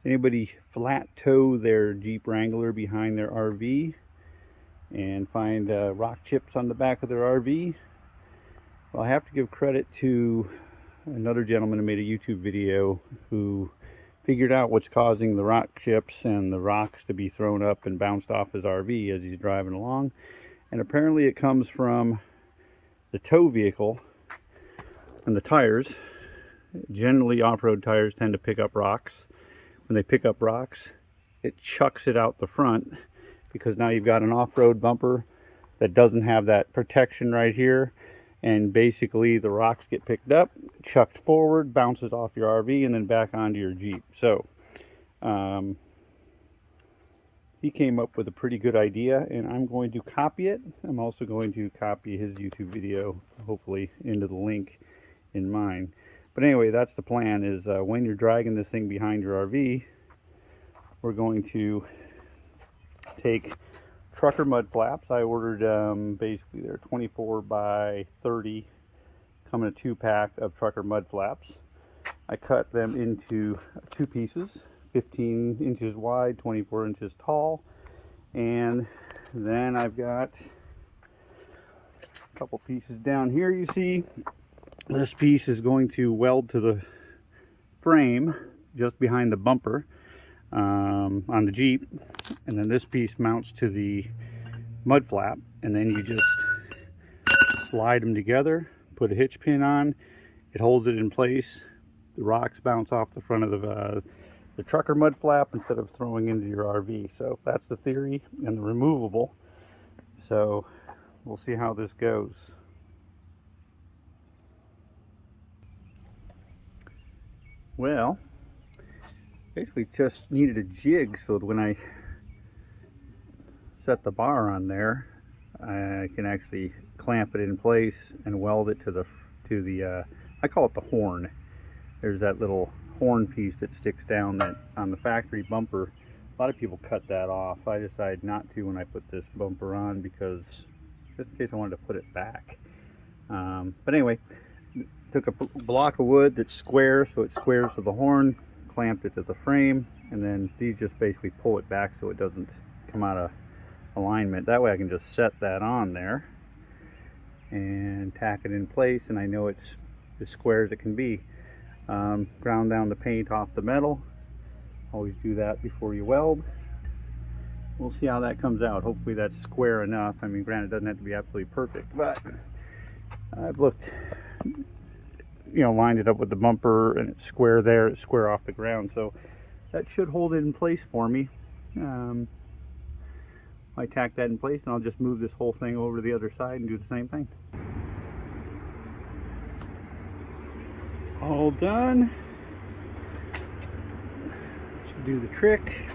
Anybody flat tow their Jeep Wrangler behind their RV and find rock chips on the back of their RV? Well, I have to give credit to another gentleman who made a YouTube video who figured out what's causing the rock chips and the rocks to be thrown up and bounced off his RV as he's driving along. And apparently it comes from the tow vehicle and the tires. Generally, off-road tires tend to pick up rocks. When they pick up rocks, it chucks it out the front, because now you've got an off-road bumper that doesn't have that protection right here, and basically the rocks get picked up, chucked forward, bounces off your RV, and then back onto your Jeep. So he came up with a pretty good idea, and I'm going to copy it. I'm also going to copy his YouTube video, hopefully, into the link in mine. But anyway, that's the plan, is when you're dragging this thing behind your RV, we're going to take trucker mud flaps. I ordered basically they're 24 by 30, come in a 2-pack of trucker mud flaps. I cut them into 2 pieces, 15 inches wide, 24 inches tall, and then I've got a couple pieces down here. You see, this piece is going to weld to the frame just behind the bumper on the Jeep, and then this piece mounts to the mud flap, and then you just slide them together, put a hitch pin on, it holds it in place. The rocks bounce off the front of the trucker mud flap instead of throwing into your RV. So that's the theory and the removable. So we'll see how this goes. Well, basically just needed a jig so that when I set the bar on there, I can actually clamp it in place and weld it to the I call it the horn. There's that little horn piece that sticks down that on the factory bumper. A lot of people cut that off. I decided not to when I put this bumper on, because just in case I wanted to put it back. But anyway, took a block of wood that's square, so it squares to the horn, clamped it to the frame, and then these just basically pull it back so it doesn't come out of alignment. That way I can just set that on there and tack it in place, and I know it's as square as it can be. Ground down the paint off the metal. Always do that before you weld. We'll see how that comes out. Hopefully that's square enough. I mean, granted, it doesn't have to be absolutely perfect, but I've looked, lined it up with the bumper, and it's square there, it's square off the ground, so that should hold it in place for me. I tack that in place, and I'll just move this whole thing over to the other side and do the same thing. All done. Should do the trick.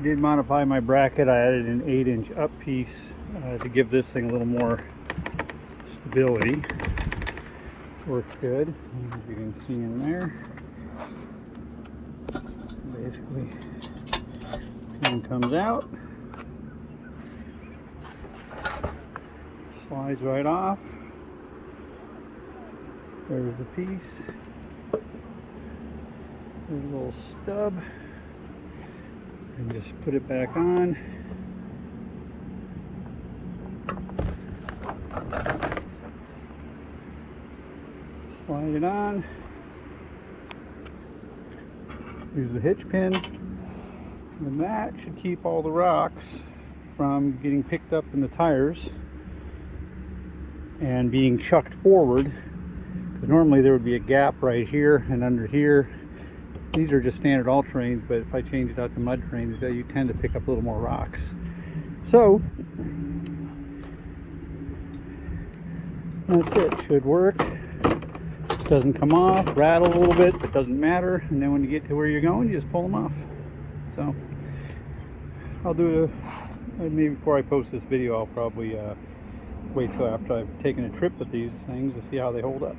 Did modify my bracket. I added an 8-inch up piece to give this thing a little more stability. Works good, as you can see in there. Basically, pin comes out, slides right off. There's the piece. There's a little stub, and just put it back on. Slide it on. Use the hitch pin, and that should keep all the rocks from getting picked up in the tires and being chucked forward, because normally there would be a gap right here and under here. These are just standard all-terrains, but if I change it out to mud terrains, you tend to pick up a little more rocks. So that's it. Should work. Doesn't come off, rattle a little bit, but doesn't matter. And then when you get to where you're going, you just pull them off. So I'll do maybe before I post this video, I'll probably wait till after I've taken a trip with these things to see how they hold up.